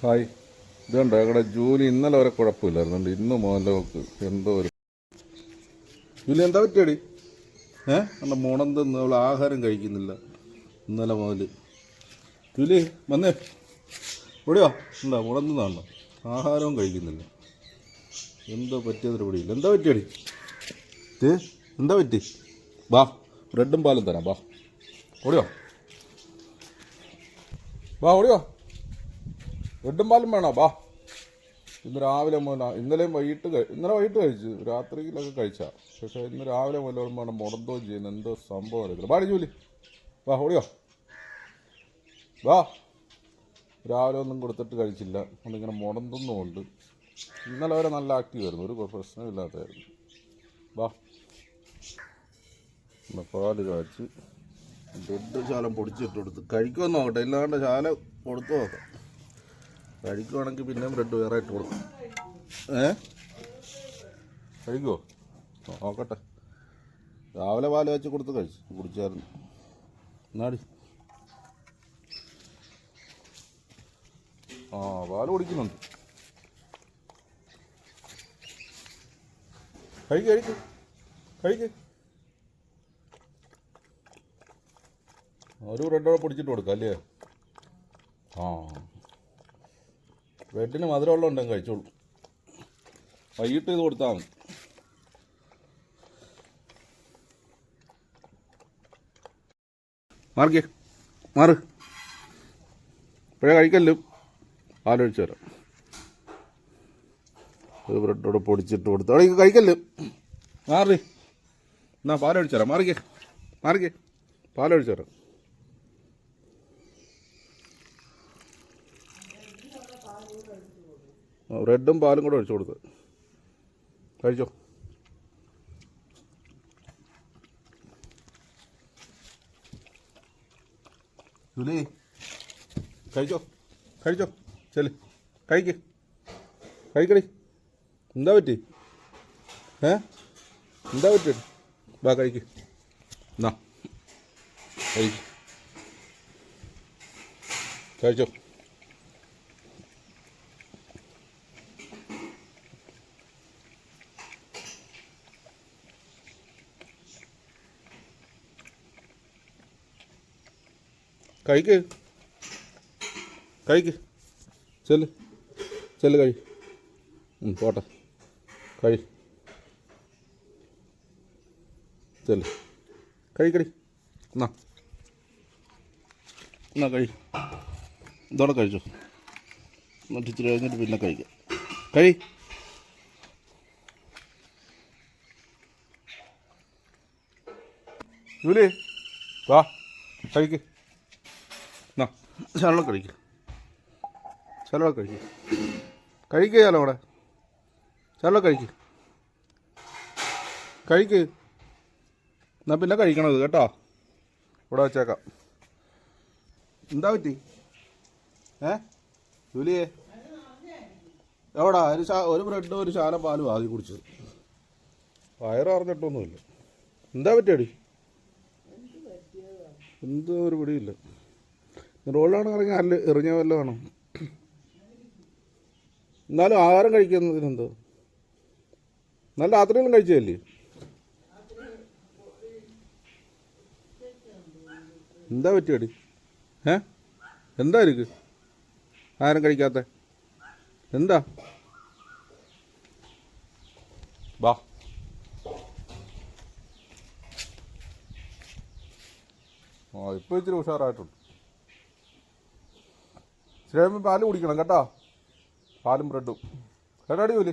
Hi, ഇതുണ്ടോ ഇവിടെ Julie ഇന്നലെ വരെ കുഴപ്പമില്ലായിരുന്നുണ്ട്. ഇന്ന് മോനോക്ക് എന്തോ ഒരു ജൂലി എന്താ പറ്റിയടി? എൻ്റെ മുണന്തെന്ന് അവൾ ആഹാരം കഴിക്കുന്നില്ല ഇന്നലെ മുതൽ. ജൂലി വന്നേ, ഇവിടെയോ? എന്താ മുണന്തെന്നാണോ? ആഹാരവും കഴിക്കുന്നില്ല. എന്തോ പറ്റിയതൊരു പിടിയില്ല. എന്താ പറ്റിയടി? എന്താ പറ്റി? വാ, ബ്രെഡും പാലും തരാം. വാ, ഓടിയോ, വാ ഓടിയോ. ബ്രെഡും പാലും വേണോ? ബാ. ഇന്ന് രാവിലെ മുതൽ ഇന്നലെ വൈകിട്ട് കഴിച്ചു, രാത്രിയിലൊക്കെ കഴിച്ചാ. പക്ഷേ ഇന്ന് രാവിലെ മുതൽ വേണം മുടന്തോ ചെയ്യുന്ന എന്തോ സംഭവം അറിയില്ല. ബാടി ജൂലി, വാ ഓടിയോ, വാ. രാവിലെ ഒന്നും കൊടുത്തിട്ട് കഴിച്ചില്ല, അതിങ്ങനെ മുടന്തുന്നുമുണ്ട്. ഇന്നലെ വരെ നല്ല ആക്റ്റീവ് ആയിരുന്നു, ഒരു പ്രശ്നമില്ലാത്തായിരുന്നു. വാ, പാല് കാച്ച് ബ്രെഡ് ശാലം പൊടിച്ചിട്ട് കൊടുത്ത് കഴിക്കുമെന്ന് നോക്കട്ടെ. ഇല്ലാണ്ട് ശാല കൊടുത്തു നോക്കാം. കഴിക്കുവാണെങ്കിൽ പിന്നെയും ബ്രെഡ് വേറെ ഇട്ട് കൊടുക്കും. കഴിക്കുമോ നോക്കട്ടെ. രാവിലെ പാല് വെച്ച് കൊടുത്ത് കുടിച്ചായിരുന്നു. എന്നാടി, പാല് കുടിക്കുന്നുണ്ട്. കഴിക്ക്. ഒരു ബ്രെഡോടെ പൊടിച്ചിട്ട് കൊടുക്കാം അല്ലേ? ബ്രെഡിന് മധുരമുള്ളതുണ്ടെങ്കിൽ കഴിച്ചോളൂ. വൈകിട്ട് ഇത് കൊടുത്താൽ മതി. മാറ് ഇപ്പോഴേ കഴിക്കല്ലോ. പാലൊഴിച്ച് തരാം. ഒരു ബ്രെഡോടെ പൊടിച്ചിട്ട് കൊടുത്തു. അവിടെ കഴിക്കല്ലോ. മാറി എന്നാ പാലൊഴിച്ച് തരാം. മാറിക്കേ പാലൊഴിച്ച് തരാം. ബ്രെഡും പാലും കൂടെ ഒഴിച്ചു കൊടുത്ത് കഴിച്ചോ. ജൂലി കഴിച്ചോ ചെല് കഴിക്കടി. എന്താ പറ്റി? എന്താ പറ്റി? വാ കഴിക്ക്. എന്നാ കഴിച്ചോ. കഴിക്ക് ചെല്ല് കഴി. പോട്ടെ കഴി ചെല്ല് കഴിക്കടി. എന്നാ കഴി. ഇതോടെ കഴിച്ചോ. എന്നിട്ട് ഇച്ചിരി കഴിഞ്ഞിട്ട് പിന്നെ കഴിക്കാം. ജൂലി വാ കഴിക്ക്. ശാലം കഴിക്കുക അവിടെ ശാലം കഴിക്ക്. എന്നാ പിന്നെ കഴിക്കണത് കേട്ടോ. ഇവിടെ വെച്ചേക്കാം. എന്താ പറ്റി? ജൂലിയേ എവിടാ? ഒരു ബ്രെഡും ഒരു ശാലം പാലും ആദ്യം കുടിച്ചത്. വയറ് അറിഞ്ഞിട്ടൊന്നുമില്ല. എന്താ പറ്റിയടി? എന്തോ ഒരു പിടിയില്ല. റോഡിലാണ് ഇറങ്ങി അല്ല എറിഞ്ഞ വല്ലതാണോ? എന്നാലും ആഹാരം കഴിക്കുന്നതിനെന്തോ. നല്ല രാത്രിയിലും കഴിച്ചതല്ലേ? എന്താ പറ്റിയടി? എന്താ ഇരിക്ക് ആഹാരം കഴിക്കാത്ത? എന്താ? വാ, ഇപ്പോൾ ഇച്ചിരി ഉഷാറായിട്ടുണ്ട്. ഇച്ചിരി പാല് കുടിക്കണം കേട്ടോ. പാലും ബ്രെഡും കേട്ടാടി ജൂലി.